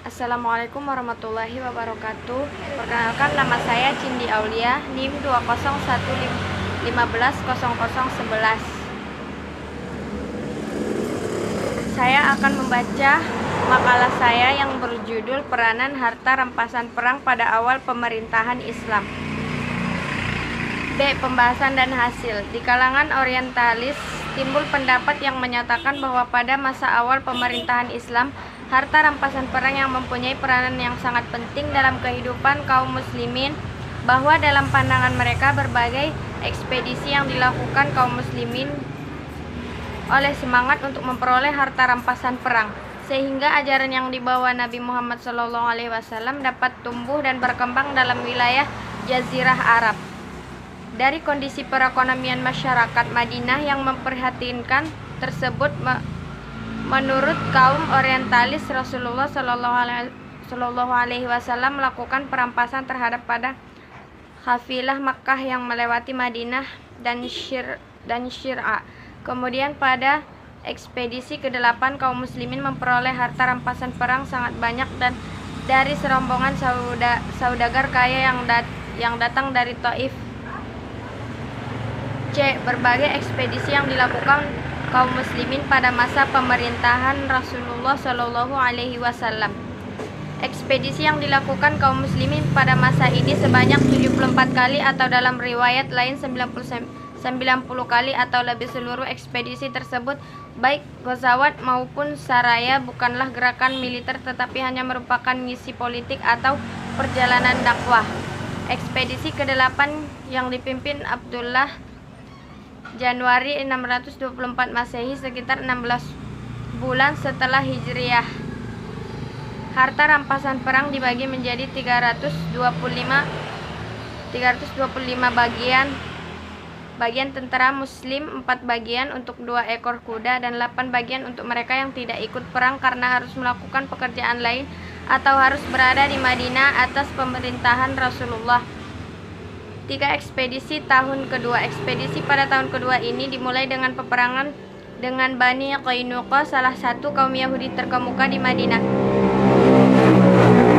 Assalamualaikum warahmatullahi wabarakatuh. Perkenalkan, nama saya Cindy Aulia, NIM 20115110011. Saya akan membaca makalah saya yang berjudul Peranan Harta Rampasan Perang pada Awal Pemerintahan Islam. B. Pembahasan dan hasil. Di kalangan orientalis timbul pendapat yang menyatakan bahwa pada masa awal pemerintahan Islam, harta rampasan perang yang mempunyai peranan yang sangat penting dalam kehidupan kaum muslimin, bahwa dalam pandangan mereka berbagai ekspedisi yang dilakukan kaum muslimin oleh semangat untuk memperoleh harta rampasan perang, sehingga ajaran yang dibawa Nabi Muhammad SAW dapat tumbuh dan berkembang dalam wilayah Jazirah Arab. Dari kondisi perekonomian masyarakat Madinah yang memprihatinkan tersebut, menurut kaum orientalis, Rasulullah SAW melakukan perampasan terhadap pada kafilah Makkah yang melewati Madinah dan Syir'a. Kemudian pada ekspedisi ke-8 kaum muslimin memperoleh harta rampasan perang sangat banyak dan dari serombongan saudagar kaya yang datang dari Taif. C. Berbagai ekspedisi yang dilakukan kaum muslimin pada masa pemerintahan Rasulullah SAW. Ekspedisi yang dilakukan kaum muslimin pada masa ini sebanyak 74 kali, atau dalam riwayat lain 90 kali atau lebih. Seluruh ekspedisi tersebut, baik ghazawat maupun saraya, bukanlah gerakan militer tetapi hanya merupakan misi politik atau perjalanan dakwah. Ekspedisi ke-8 yang dipimpin Abdullah, Januari 624 Masehi, sekitar 16 bulan setelah Hijriah. Harta rampasan perang dibagi menjadi 325 bagian tentara muslim, 4 bagian untuk 2 ekor kuda, dan 8 bagian untuk mereka yang tidak ikut perang karena harus melakukan pekerjaan lain atau harus berada di Madinah atas pemerintahan Rasulullah. 3 ekspedisi tahun kedua. Ekspedisi pada tahun kedua ini dimulai dengan peperangan dengan Bani Qainuqa, salah satu kaum Yahudi terkemuka di Madinah.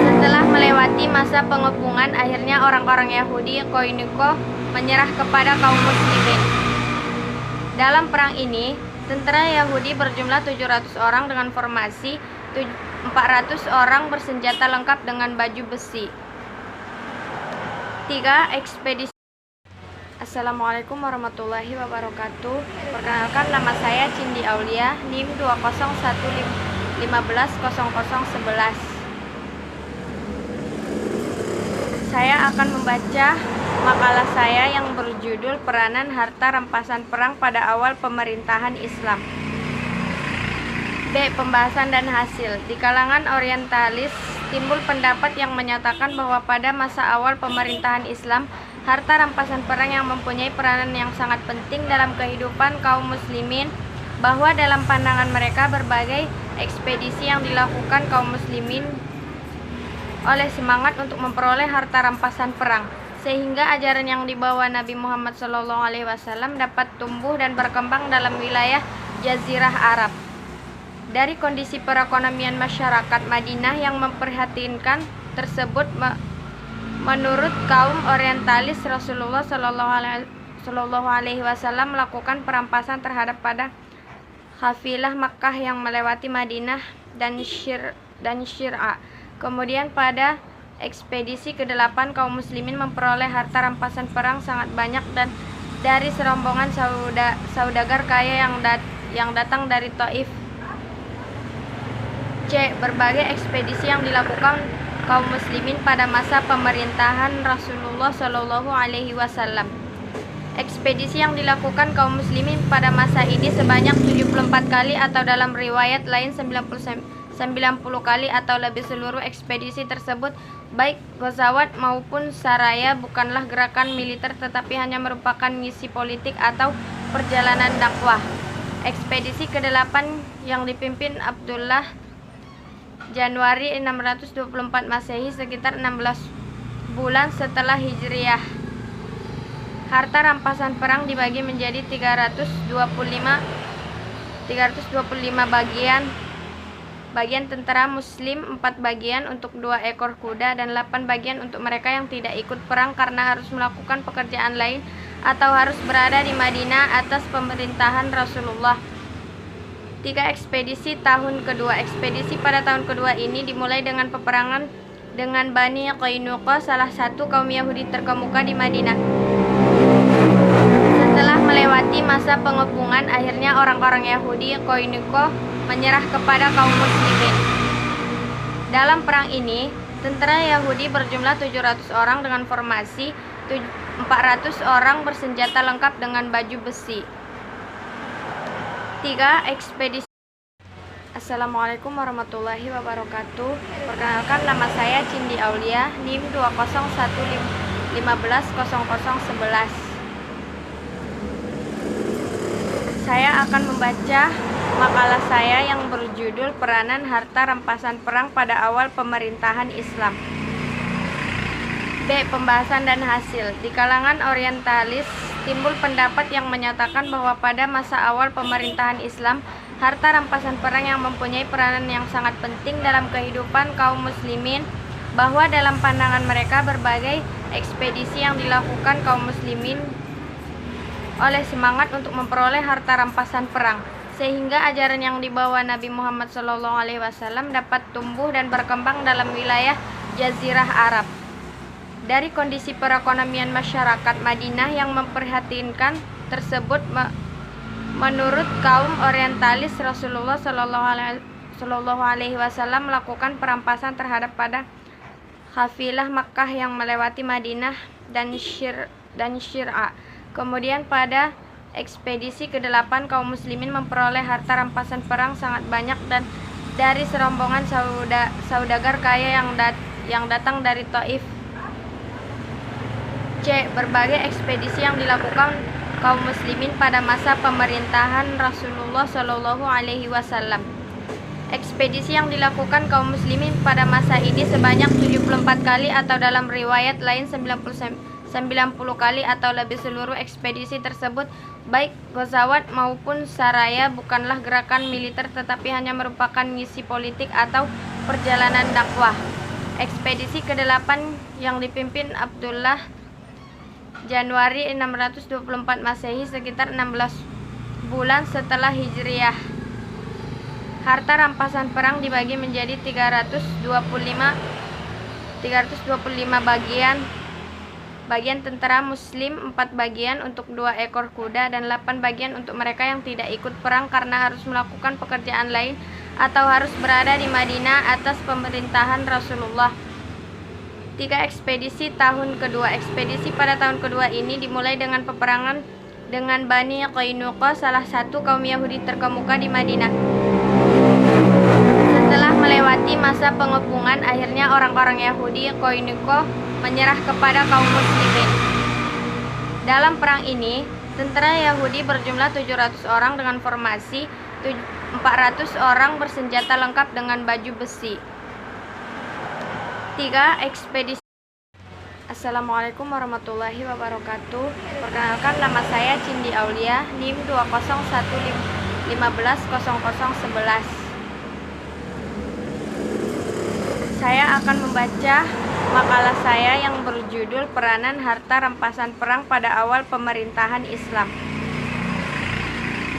Setelah melewati masa pengepungan, akhirnya orang-orang Yahudi Qainuqa menyerah kepada kaum muslimin. Dalam perang ini, tentara Yahudi berjumlah 700 orang dengan formasi 400 orang bersenjata lengkap dengan baju besi. 3 ekspedisi. Assalamualaikum warahmatullahi wabarakatuh. Perkenalkan, nama saya Cindy Aulia, NIM 20115110011. Saya akan membaca makalah saya yang berjudul Peranan Harta Rampasan Perang pada Awal Pemerintahan Islam. B. Pembahasan dan hasil. Di kalangan orientalis timbul pendapat yang menyatakan bahwa pada masa awal pemerintahan Islam, harta rampasan perang yang mempunyai peranan yang sangat penting dalam kehidupan kaum muslimin, bahwa dalam pandangan mereka berbagai ekspedisi yang dilakukan kaum muslimin oleh semangat untuk memperoleh harta rampasan perang, sehingga ajaran yang dibawa Nabi Muhammad SAW dapat tumbuh dan berkembang dalam wilayah Jazirah Arab. Dari kondisi perekonomian masyarakat Madinah yang memprihatinkan tersebut, menurut kaum orientalis, Rasulullah SAW melakukan perampasan terhadap pada kafilah Makkah yang melewati Madinah dan Syir'a. Kemudian pada ekspedisi ke-8 kaum muslimin memperoleh harta rampasan perang sangat banyak dan dari serombongan saudagar kaya yang datang dari Taif. C. Berbagai ekspedisi yang dilakukan kaum muslimin pada masa pemerintahan Rasulullah SAW. Ekspedisi yang dilakukan kaum muslimin pada masa ini sebanyak 74 kali, atau dalam riwayat lain 90 kali atau lebih. Seluruh ekspedisi tersebut, baik ghazawat maupun saraya, bukanlah gerakan militer tetapi hanya merupakan misi politik atau perjalanan dakwah. Ekspedisi ke-8 yang dipimpin Abdullah, Januari 624 Masehi, sekitar 16 bulan setelah Hijriah. Harta rampasan perang dibagi menjadi 325 bagian tentara muslim 4 bagian untuk 2 ekor kuda dan 8 bagian untuk mereka yang tidak ikut perang karena harus melakukan pekerjaan lain atau harus berada di Madinah atas pemerintahan Rasulullah. 3 ekspedisi tahun kedua. Ekspedisi pada tahun kedua ini dimulai dengan peperangan dengan Bani Qainuqa, salah satu kaum Yahudi terkemuka di Madinah. Setelah melewati masa pengepungan, akhirnya orang-orang Yahudi Qainuqa menyerah kepada kaum muslimin. Dalam perang ini, tentara Yahudi berjumlah 700 orang dengan formasi 400 orang bersenjata lengkap dengan baju besi. 3 ekspedisi. Assalamualaikum warahmatullahi wabarakatuh. Perkenalkan, nama saya Cindy Aulia, NIM 201150011. Saya akan membaca makalah saya yang berjudul Peranan Harta Rampasan Perang pada Awal Pemerintahan Islam. B. Pembahasan dan hasil. Di kalangan orientalis timbul pendapat yang menyatakan bahwa pada masa awal pemerintahan Islam, harta rampasan perang yang mempunyai peranan yang sangat penting dalam kehidupan kaum muslimin, bahwa dalam pandangan mereka berbagai ekspedisi yang dilakukan kaum muslimin oleh semangat untuk memperoleh harta rampasan perang, sehingga ajaran yang dibawa Nabi Muhammad SAW dapat tumbuh dan berkembang dalam wilayah Jazirah Arab. Dari kondisi perekonomian masyarakat Madinah yang memprihatinkan tersebut, menurut kaum orientalis, Rasulullah SAW melakukan perampasan terhadap pada kafilah Makkah yang melewati Madinah dan Syir'a. Kemudian pada ekspedisi ke-8 kaum muslimin memperoleh harta rampasan perang sangat banyak dan dari serombongan saudagar kaya yang datang dari Taif. C. Berbagai ekspedisi yang dilakukan kaum muslimin pada masa pemerintahan Rasulullah SAW. Ekspedisi yang dilakukan kaum muslimin pada masa ini sebanyak 74 kali atau dalam riwayat lain 90 kali atau lebih. Seluruh ekspedisi tersebut, baik ghazawat maupun saraya, bukanlah gerakan militer tetapi hanya merupakan misi politik atau perjalanan dakwah. Ekspedisi ke-8 yang dipimpin Abdullah, Januari 624 Masehi, sekitar 16 bulan setelah Hijriah. Harta rampasan perang dibagi menjadi 325 bagian tentara muslim 4 bagian untuk 2 ekor kuda dan 8 bagian untuk mereka yang tidak ikut perang karena harus melakukan pekerjaan lain atau harus berada di Madinah atas pemerintahan Rasulullah. 3 ekspedisi tahun kedua. Ekspedisi pada tahun kedua ini dimulai dengan peperangan dengan Bani Qainuqa, salah satu kaum Yahudi terkemuka di Madinah. Setelah melewati masa pengepungan, akhirnya orang-orang Yahudi Qainuqa menyerah kepada kaum muslimin. Dalam perang ini, tentara Yahudi berjumlah 700 orang dengan formasi 400 orang bersenjata lengkap dengan baju besi. 3 ekspedisi. Assalamualaikum warahmatullahi wabarakatuh. Perkenalkan, nama saya Cindy Aulia, NIM 201150011. Saya akan membaca makalah saya yang berjudul Peranan Harta Rampasan Perang pada Awal Pemerintahan Islam.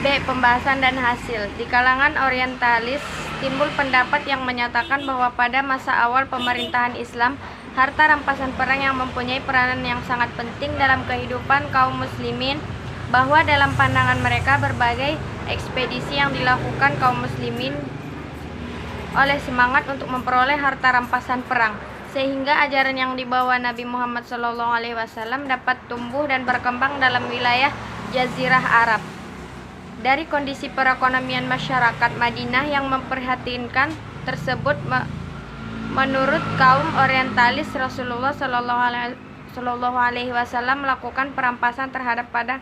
B. Pembahasan dan hasil. Di kalangan orientalis timbul pendapat yang menyatakan bahwa pada masa awal pemerintahan Islam, harta rampasan perang yang mempunyai peranan yang sangat penting dalam kehidupan kaum muslimin, bahwa dalam pandangan mereka berbagai ekspedisi yang dilakukan kaum muslimin oleh semangat untuk memperoleh harta rampasan perang, sehingga ajaran yang dibawa Nabi Muhammad SAW dapat tumbuh dan berkembang dalam wilayah Jazirah Arab. Dari kondisi perekonomian masyarakat Madinah yang memprihatinkan tersebut, menurut kaum orientalis, Rasulullah SAW melakukan perampasan terhadap pada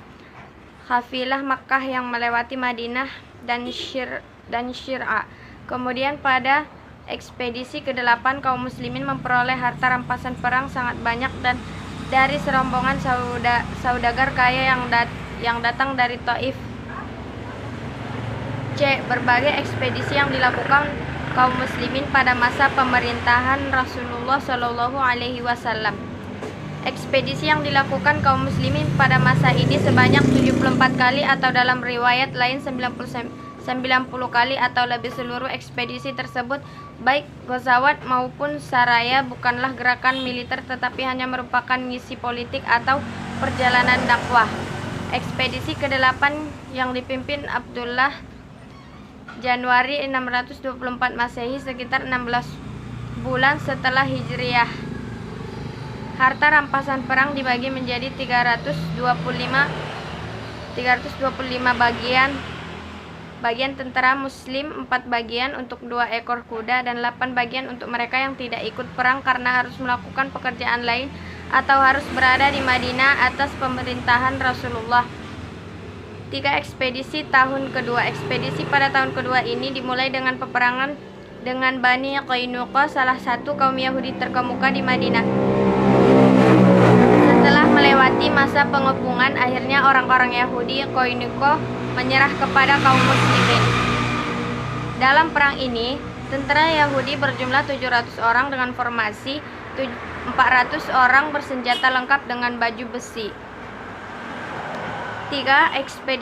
kafilah Makkah yang melewati Madinah dan Syir'a. Kemudian pada ekspedisi ke-8 kaum muslimin memperoleh harta rampasan perang sangat banyak dan dari serombongan saudagar kaya yang datang dari Taif. C. Berbagai ekspedisi yang dilakukan kaum muslimin pada masa pemerintahan Rasulullah Shallallahu Alaihi Wasallam. Ekspedisi yang dilakukan kaum muslimin pada masa ini sebanyak 74 kali atau dalam riwayat lain 90 kali atau lebih. Seluruh ekspedisi tersebut baik ghazawat maupun saraya bukanlah gerakan militer tetapi hanya merupakan misi politik atau perjalanan dakwah. Ekspedisi ke-8 yang dipimpin Abdullah Januari 624 Masehi sekitar 16 bulan setelah Hijriah. Harta rampasan perang dibagi menjadi 325 bagian tentara muslim, 4 bagian untuk 2 ekor kuda dan 8 bagian untuk mereka yang tidak ikut perang karena harus melakukan pekerjaan lain atau harus berada di Madinah atas pemerintahan Rasulullah. 3 ekspedisi tahun kedua. Ekspedisi pada tahun kedua ini dimulai dengan peperangan dengan Bani Qainuqa, salah satu kaum Yahudi terkemuka di Madinah. Setelah melewati masa pengepungan, akhirnya orang-orang Yahudi Qainuqa menyerah kepada kaum muslimin. Dalam perang ini, tentara Yahudi berjumlah 700 orang dengan formasi 400 orang bersenjata lengkap dengan baju besi. 3 ekspedisi